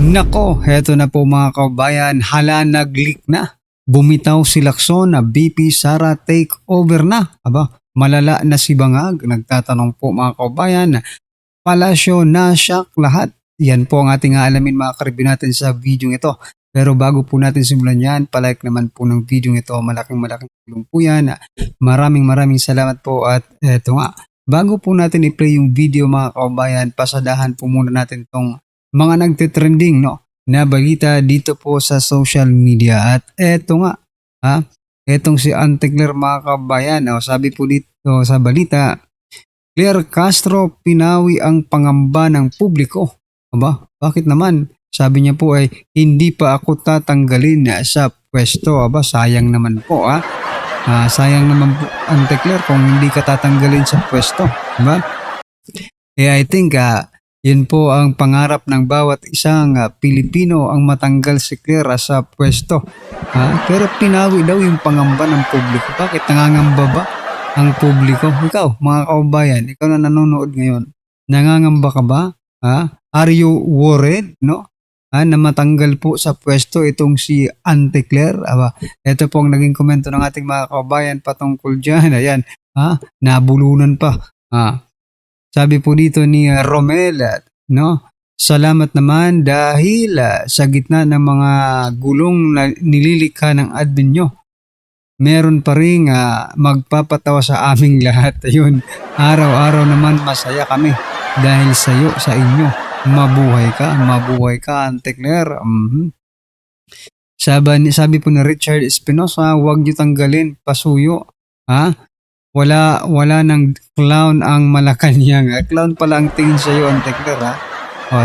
Nako, heto na po mga kabayan, hala nag-leak na. Bumitaw si Lacson na BP Sara take over na. Aba, malala na si Bangag. Nagtatanong po mga kabayan, palasyo na shock lahat. Yan po ang ating aalamin mga karibin natin sa video ito. Pero bago po natin simulan yan, palike naman po ng video ito. Malaking tulong po yan. Maraming salamat po at eto nga. Bago po natin i-play yung video mga kabayan, pasadahan po muna natin tong mga nagtitrending na balita dito po sa social media. At eto nga, etong si Auntie Claire mga kabayan, sabi po dito sa balita, Claire Castro pinawi ang pangamba ng publiko. Aba, bakit naman? Sabi niya po ay hindi pa ako tatanggalin sa pwesto. Aba, sayang naman po sayang naman po Auntie Claire kung hindi ka tatanggalin sa pwesto. Diba? I think yun po ang pangarap ng bawat isang Pilipino ang matanggal si Claire sa pwesto. Pero pinawi daw yung pangamba ng publiko. Bakit nangangamba ba ang publiko? Ikaw, mga kaubayan, ikaw na nanonood ngayon, nangangamba ka ba? Are you worried, na matanggal po sa pwesto itong si Auntie Claire? Ito po ang naging komento ng ating mga kaubayan patungkol dyan. Ayan, nabulunan pa. Sabi po dito ni Romel, salamat naman dahil sa gitna ng mga gulong na nililikha ng admin nyo, meron pa rin magpapatawa sa aming lahat. Ayun, araw-araw naman masaya kami dahil sa inyo. Mabuhay ka, Auntie Claire. Sabi po ni Richard Espinosa, huwag nyo tanggalin, pasuyo. Wala nang clown ang Malacanang. Clown pala ang tingin sa iyo, Auntie Claire.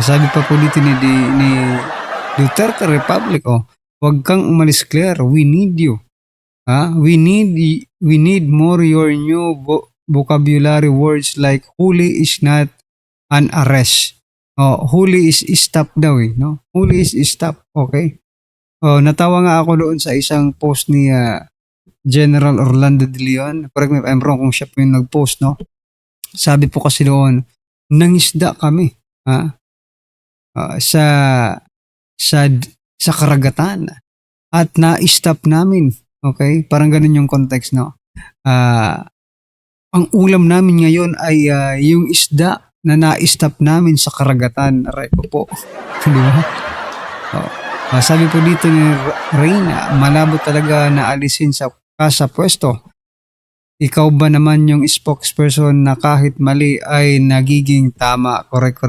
Sabi pa po dito ni Duterte Republic, huwag kang umalis, Claire. We need you. We need more your new vocabulary words like huli is not an arrest. Huli is stop daw no? Huli is stop, okay? Natawa nga ako doon sa isang post ni General Orlando De Leon. Correct me if I'm wrong kung siya po yung nag-post, Sabi po kasi doon, nangisda kami sa karagatan at na-stop namin. Okay? Parang ganun yung context, ang ulam namin ngayon ay yung isda na na-stop namin sa karagatan. Aray po. Di ba? Sabi po dito ni Reyna, malabo talaga na alisin sa pwesto. Ikaw ba naman yung spokesperson na kahit mali ay nagiging tama? Correct.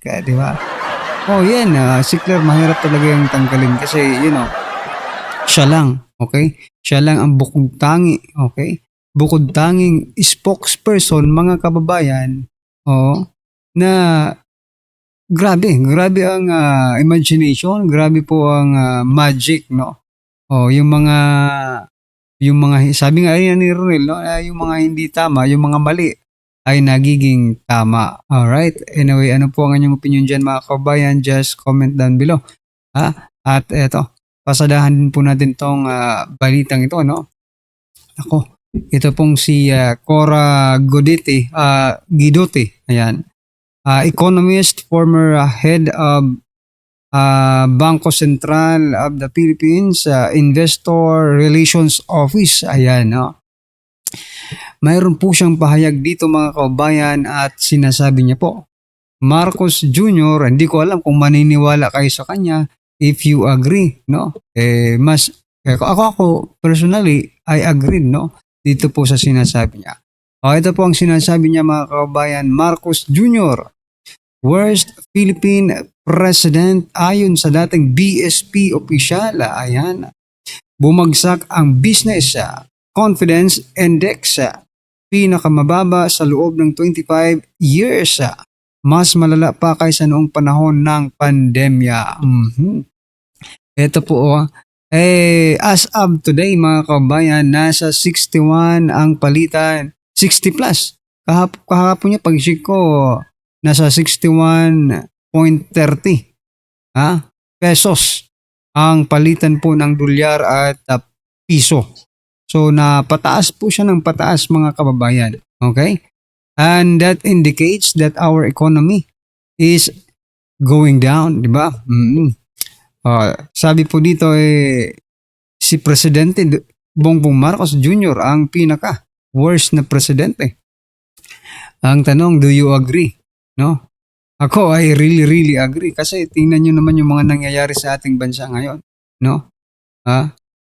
Di ba? Yan. Si Claire mahirap talaga yung tanggalin kasi, siya lang. Okay? Siya lang ang bukod tangi. Okay? Bukod tanging spokesperson, mga kababayan, na grabe ang imagination, grabe po ang magic, yung mga sabi nga ni Ronel, yung mga hindi tama, yung mga mali ay nagiging tama. Alright, anyway, ano po ang inyong opinion dyan mga kabayan? Just comment down below. At eto, pasadahan din po natin tong balitang ito, Ako, ito pong si Cora Guidotti, ayan. Economist, former head of Bangko Sentral of the Philippines, Investor Relations Office. Ayan, mayroon po siyang pahayag dito mga kabayan at sinasabi niya po, Marcos Jr., hindi ko alam kung maniniwala kayo sa kanya if you agree, ako personally, I agree, dito po sa sinasabi niya. Ito po ang sinasabi niya mga kabayan, Marcos Jr., worst Philippine President ayon sa dating BSP official. Ayan. Bumagsak ang Business Confidence Index. Pinakamababa sa loob ng 25 years. Mas malala pa kaysa noong panahon ng pandemya. Ito po as of today mga kabayan, nasa 61 ang palitan. 60 plus. Kahapon niya pag-check ko, nasa 61.30 pesos ang palitan po ng dolyar at piso. So napataas po siya ng pataas mga kababayan. Okay? And that indicates that our economy is going down, di ba? Sabi po dito si Presidente Bongbong Marcos Jr. ang pinaka worst na presidente. Ang tanong, do you agree? No? Ako I really agree kasi tingnan nyo naman yung mga nangyayari sa ating bansa ngayon. No?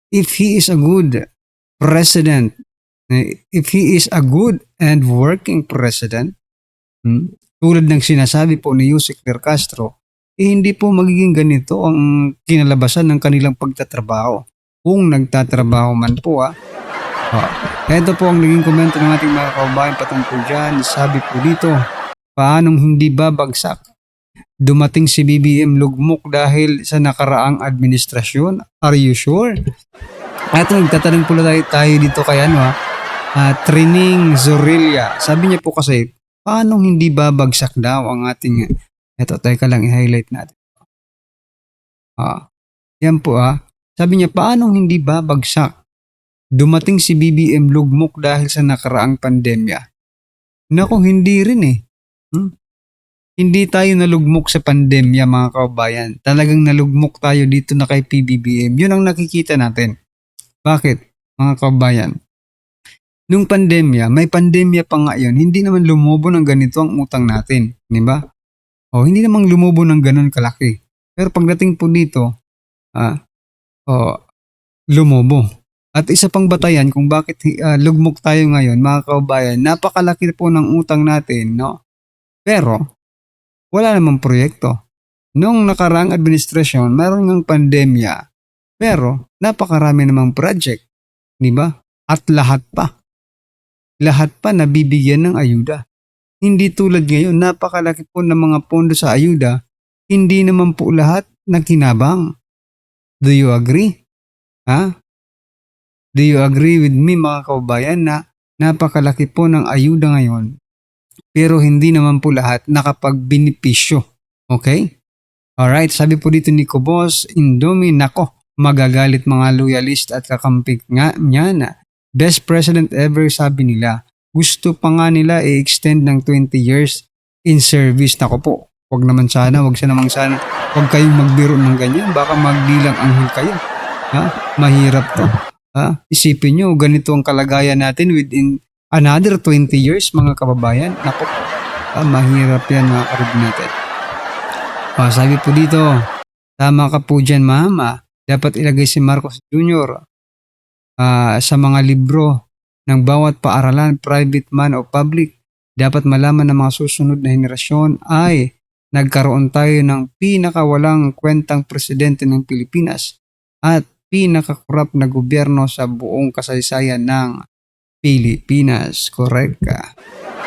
If he is a good president, if he is a good and working president, tulad ng sinasabi po ni Yusek Castro, hindi po magiging ganito ang kinalabasan ng kanilang pagtatrabaho. Kung nagtatrabaho man po Ito po ang naging komento ng ating mga kaubayan patungkol dyan. Sabi po dito, paanong hindi babagsak? Dumating si BBM lugmok dahil sa nakaraang administrasyon? Are you sure? At nagtatanong po tayo dito kay Trining Zorilla. Sabi niya po kasi, paanong hindi babagsak daw ang ating... Ito, teka lang, i-highlight natin. Yan po Sabi niya, paanong hindi babagsak? Dumating si BBM lugmok dahil sa nakaraang pandemya. Naku, hindi rin Hindi tayo nalugmok sa pandemya mga kaubayan. Talagang nalugmok tayo dito na kay PBBM. Yun ang nakikita natin. Bakit mga kaubayan? Nung pandemya, may pandemya pa nga yun, hindi naman lumobo ng ganito ang utang natin. Di ba? Hindi naman lumobo ng ganon kalaki. Pero pagdating po dito, lumobo. At isa pang batayan kung bakit lugmok tayo ngayon, mga kaubayan, napakalaki po ng utang natin, no? Pero, wala namang proyekto. Nung nakaraang administrasyon, mayroon ng pandemya, pero napakarami namang project, di ba? At lahat pa nabibigyan ng ayuda. Hindi tulad ngayon, napakalaki po ng mga pondo sa ayuda, hindi naman po lahat nakinabang. Do you agree? Do you agree with me mga kaubayan na napakalaki po ng ayuda ngayon pero hindi naman po lahat nakapagbenepisyo? Okay? Alright, sabi po dito ni Boss Indomie, nako, magagalit mga loyalist at kakampik nga niya na best president ever sabi nila. Gusto pa nga nila i-extend ng 20 years in service. Nako po, wag naman sana, wag kayong magbiro ng ganyan, baka magdilang anghel kayo. Mahirap to. Isipin nyo, ganito ang kalagayan natin within another 20 years mga kababayan. Naku, mahirap yan mga karib natin. Sabi po dito, tama ka po dyan mama, dapat ilagay si Marcos Jr. Sa mga libro ng bawat paaralan, private man o public. Dapat malaman ng mga susunod na henerasyon ay nagkaroon tayo ng pinakawalang kwentang presidente ng Pilipinas at pinakakurap na gobyerno sa buong kasaysayan ng Pilipinas. Correct ka.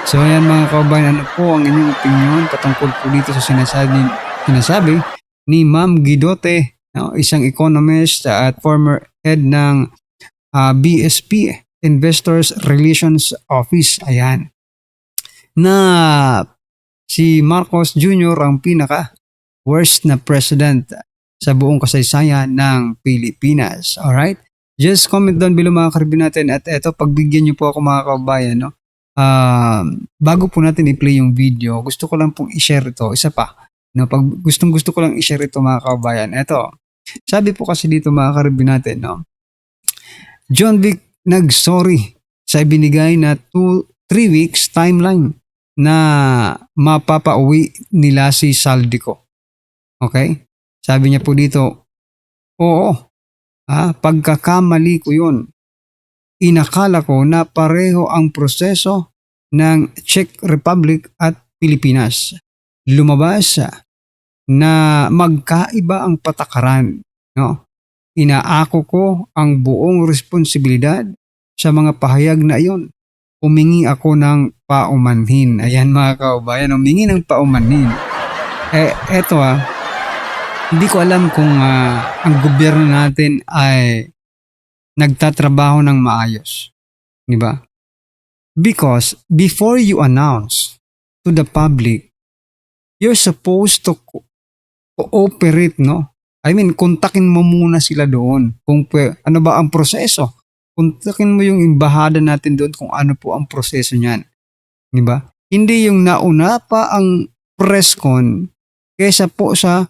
So ayan mga kaubayan, ano po ang inyong opinion patungkol po dito sa sinasabi ni Ma'am Guidote, isang economist at former head ng BSP, Investors Relations Office. Ayan. Na si Marcos Jr. ang pinaka worst na president sa buong kasaysayan ng Pilipinas. Alright? Just comment down below mga karibin natin. At eto, pagbigyan nyo po ako mga kabayan, bago po natin i-play yung video, gusto ko lang pong i-share ito. Isa pa. Gusto ko lang i-share ito mga kabayan. Eto, sabi po kasi dito mga karibin natin, John Vic nag-sorry sa ibinigay na 3 weeks timeline na mapapauwi nila si Saldico. Okay? Sabi niya po dito, oo, pagkakamali ko yun. Inakala ko na pareho ang proseso ng Czech Republic at Pilipinas. Lumabas na magkaiba ang patakaran. Inaako ko ang buong responsibilidad sa mga pahayag na iyon. Humingi ako ng paumanhin. Ayan mga kaubayan, humingi ng paumanhin. Eto hindi ko alam kung ang gobyerno natin ay nagtatrabaho ng maayos. Di ba? Because before you announce to the public, you're supposed to cooperate, kontakin mo muna sila doon. Kung ano ba ang proseso? Kontakin mo yung embahada natin doon kung ano po ang proseso niyan. Di ba? Hindi yung nauna pa ang press con kesa po sa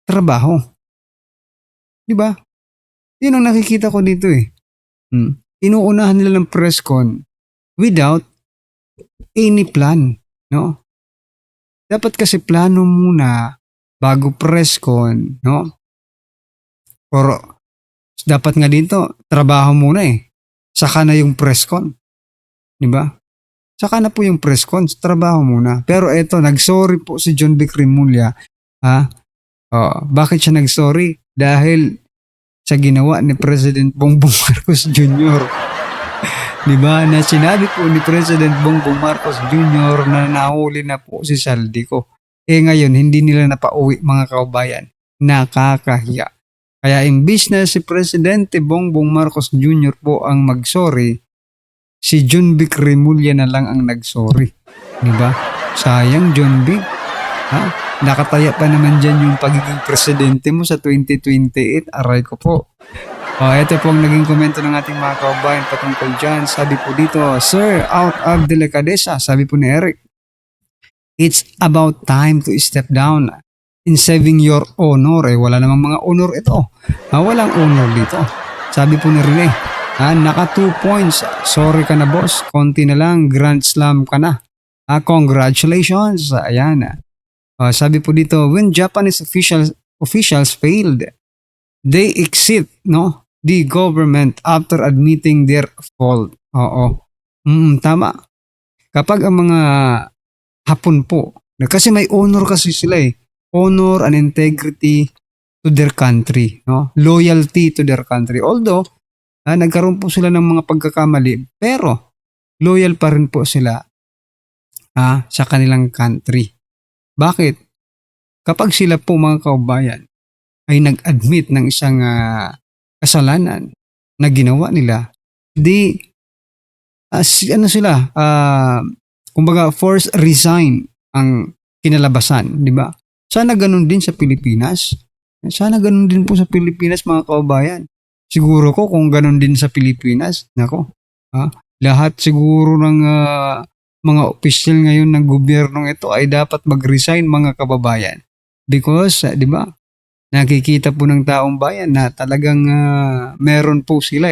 trabaho. Di ba? Yun ang nakikita ko dito eh. Inuunahan nila ng press con without any plan, no? Dapat kasi plano muna bago press con, no? Or dapat nga dito, trabaho muna eh. Saka na yung press con. Di ba? Saka na po yung press con, trabaho muna. Pero eto, nagsorry po si John Vic Remulla. Ha? Bakit siya nagsorry? Dahil sa ginawa ni President Bongbong Marcos Jr. Di ba? Na sinabi po ni President Bongbong Marcos Jr. na nahuli na po si Saldico. Ngayon, hindi nila napauwi mga kaubayan. Nakakahiya. Kaya imbis na si Presidente Bongbong Marcos Jr. po ang mag-sorry, si John Vic Remulla na lang ang nag-sorry. Diba? Sayang, John Vic. Ha? Nakataya pa naman dyan yung pagiging presidente mo sa 2028. Aray ko po. Ito po ang naging komento ng ating mga kaubayan patungkol dyan. Sabi po dito, Sir, out of delicadeza, sabi po ni Eric, it's about time to step down in saving your honor. Wala namang mga honor ito. Walang honor dito. Sabi po ni Rene, naka 2 points. Sorry ka na boss. Konti na lang. Grand Slam ka na. Congratulations. Ayan. Sabi po dito, when Japanese officials failed, they exit the government after admitting their fault. Oo. Tama. Kapag ang mga Hapon po, kasi may honor kasi sila eh. Honor and integrity to their country, no? Loyalty to their country. Although, nagkaroon po sila ng mga pagkakamali, pero loyal pa rin po sila sa kanilang country. Bakit? Kapag sila po mga kaubayan ay nag-admit ng isang kasalanan na ginawa nila, kumbaga force resign ang kinalabasan, di ba? Sana ganun din sa Pilipinas. Sana ganun din po sa Pilipinas mga kaubayan. Siguro ko kung ganun din sa Pilipinas, lahat siguro ng mga opisyal ngayon ng gobyernong ito ay dapat mag-resign mga kababayan. Because, di ba, nakikita po ng taong bayan na talagang meron po sila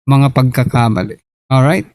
mga pagkakamali. Alright?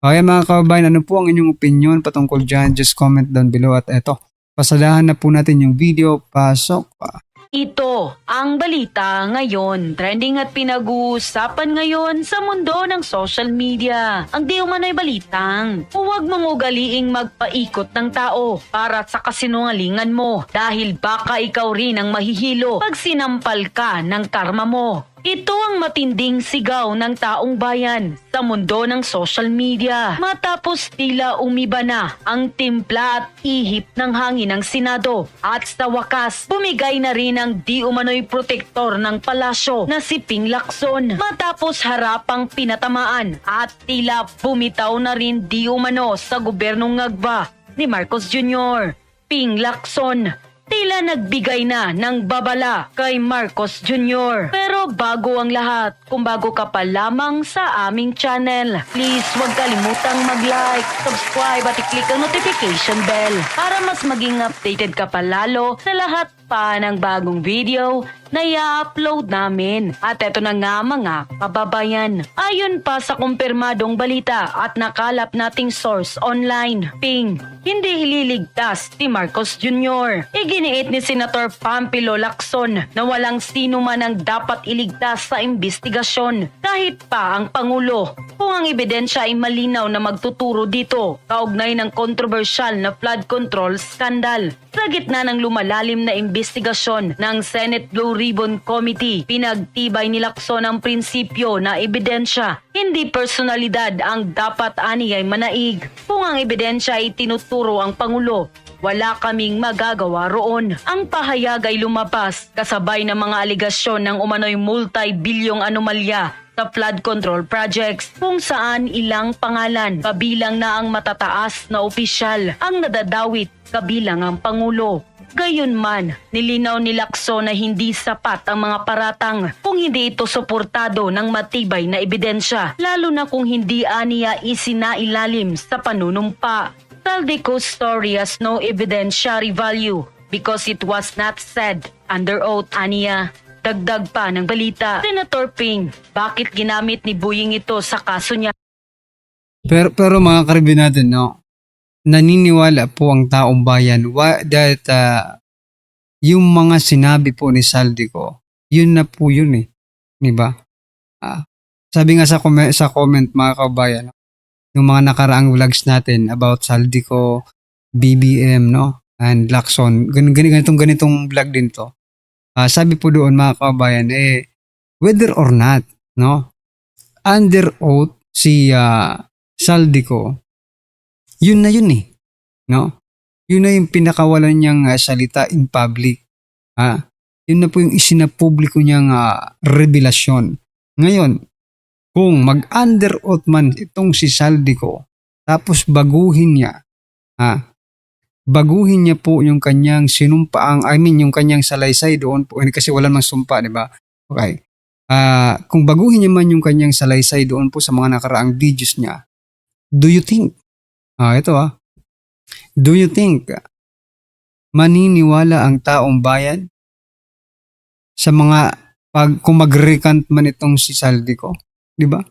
Okay mga kababayan, ano po ang inyong opinion patungkol dyan? Just comment down below at eto, pasadahan na po natin yung video. Pasok pa. Ito ang balita ngayon. Trending at pinag-uusapan ngayon sa mundo ng social media. Ang di umano'y balitang, huwag mong ugaliing magpaikot ng tao para sa kasinungalingan mo dahil baka ikaw rin ang mahihilo pag sinampal ka ng karma mo. Ito ang matinding sigaw ng taong bayan sa mundo ng social media matapos tila umiba na ang timpla at ihip ng hangin ng Senado at sa wakas bumigay na rin ang di umano'y protektor ng palasyo na si Ping Lacson matapos harapang pinatamaan at tila bumitaw na rin di umano sa gobernong ngagba ni Marcos Jr. Ping Lacson tila nagbigay na ng babala kay Marcos Jr. Pero bago ang lahat, kung bago ka pa lamang sa aming channel, please huwag kalimutang mag-like, subscribe at i-click ang notification bell para mas maging updated ka pa lalo sa lahat pa ng bagong video na i-upload namin. At eto na nga mga kababayan, ayon pa sa kumpirmadong balita at nakalap nating source online, Ping hindi ililigtas ni Marcos Jr. Iginiit ni Senator Pampilo Lacson na walang sino man ang dapat iligtas sa investigasyon kahit pa ang Pangulo kung ang ebidensya ay malinaw na magtuturo dito kaugnay ng kontrobersyal na flood control scandal. Sa gitna ng lumalalim na investigasyon ng Senate Blue Ribbon Committee, pinagtibay ni Lacson ang prinsipyo na ebidensya, hindi personalidad ang dapat ani ay manaig. Kung ang ebidensya ay tinuturo ang Pangulo, wala kaming magagawa roon. Ang pahayag ay lumabas kasabay ng mga aligasyon ng umano'y multi-bilyong anomalya sa flood control projects kung saan ilang pangalan kabilang na ang matataas na opisyal ang nadadawit kabilang ang Pangulo. Gayunman, nilinaw ni Lacson na hindi sapat ang mga paratang kung hindi ito suportado ng matibay na ebidensya, lalo na kung hindi aniya isinailalim sa panunumpa. Saldico's story has no evidentiary value because it was not said under oath, aniya. Dagdag pa ng balita, Senator Ping, bakit ginamit ni Buying ito sa kaso niya? Pero mga karibin natin, no, naniniwala po ang taong bayan that yung mga sinabi po ni Saldico, yun na po yun eh. Di ba? Sabi nga sa comment mga kabayan, yung mga nakaraang vlogs natin about Saldico, BBM, no, and Lacson, ganitong vlog din to. Sabi po doon mga kabayan, whether or not, no, under oath si Saldico, yun na yun eh, no? Yun na yung pinakawalan niyang salita in public. Yun na po yung isinapubliko niyang revelasyon. Ngayon, kung mag-under oath man itong si Saldico, tapos baguhin niya po yung kanyang sinumpaang, yung kanyang salaysay doon po, kasi wala mang sumpa, di ba? Okay. Kung baguhin niya man yung kanyang salaysay doon po sa mga nakaraang videos niya, do you think, do you think maniniwala ang taong bayan sa mga, kung mag-recant man itong si Saldico? Di ba?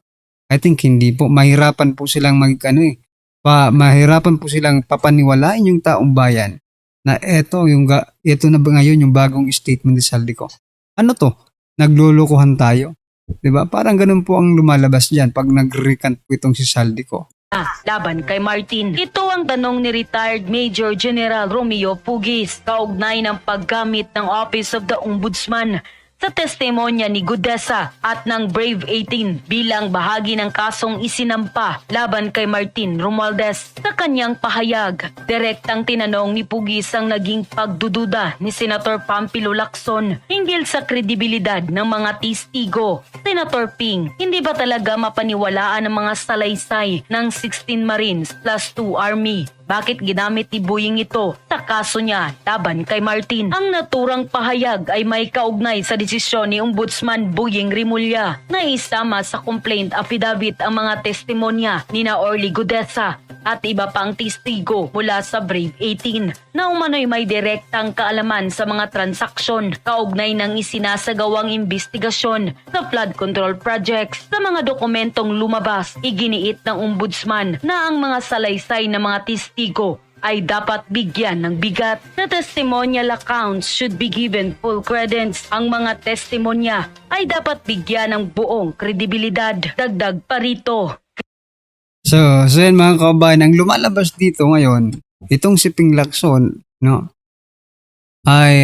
I think hindi po. Mahirapan po silang mahirapan po silang papaniwalain yung taong bayan na ito na ba ngayon yung bagong statement ni Saldico. Ano to? Naglulukuhan tayo. 'Di ba? Parang ganun po ang lumalabas diyan pag nag-recant po itong si Saldico. Laban kay Martin. Ito ang tanong ni retired Major General Romeo Pugis kaugnay ng paggamit ng Office of the Ombudsman sa testimonya ni Gudesa at ng Brave 18 bilang bahagi ng kasong isinampa laban kay Martin Romualdez. Sa kanyang pahayag, direktang tinanong ni Pugis ang naging pagdududa ni Senator Pampilo Lacson hinggil sa kredibilidad ng mga testigo. Senator Ping, hindi ba talaga mapaniwalaan ang mga salaysay ng 16 Marines plus 2 Army? Bakit ginamit ni Buying ito sa kaso niya laban kay Martin? Ang naturang pahayag ay may kaugnay sa desisyon ni Ombudsman Buying Rimulya na isama sa complaint affidavit ang mga testimonya ni Orly Gudesa at iba pang testigo mula sa Brave 18 na umano'y may direktang kaalaman sa mga transaksyon kaugnay ng isinasagawang investigasyon sa flood control projects. Sa mga dokumentong lumabas, iginiit ng Ombudsman na ang mga salaysay ng mga testigo ay dapat bigyan ng bigat. The testimonial accounts should be given full credence. Ang mga testimonya ay dapat bigyan ng buong kredibilidad. Dagdag pa rito. So yan mga kabayan, ang lumalabas dito ngayon, itong si Ping Lacson, no, ay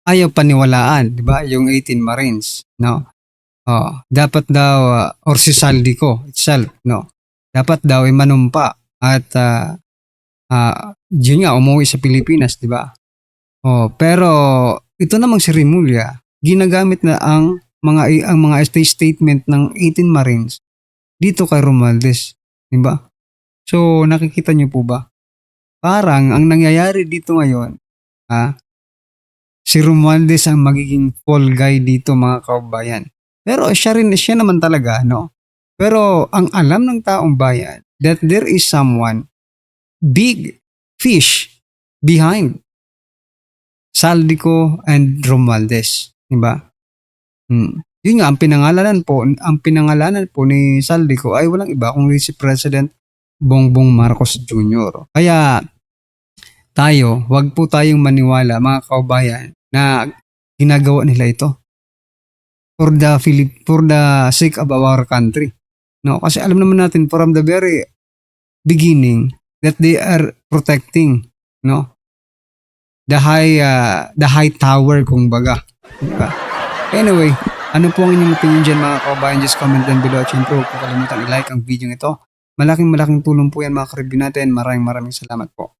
ayaw paniwalaan, di ba? Yung 18 Marines, no? Dapat daw, or si Saldico itself, no? Dapat daw ay manumpa at yun nga, umuwi sa Pilipinas, di ba? Pero ito namang si Rimulya, ginagamit na ang mga statement ng 18 Marines dito kay Romualdez, di ba? So nakikita niyo po ba? Parang ang nangyayari dito ngayon, si Romualdez ang magiging fall guy dito mga kabayan. Pero siya naman talaga, no? Pero ang alam ng taong bayan that there is someone big fish behind Saldico and Romualdez, di ba? Yun nga, ang pinangalanan po ni Saldico ay walang iba kundi si President Bongbong Marcos Jr. Kaya wag po tayong maniwala mga kaubayan na ginagawa nila ito for the sake of our country. No, kasi alam naman natin from the very beginning that they are protecting, no, the high tower kumbaga. Diba? Anyway, ano po ang inyong opinion dyan mga kaubayan? Just comment down below at syempre huwag po kalimutan i-like ang video nito. Malaking tulong po yan mga karibyo natin. Maraming salamat po.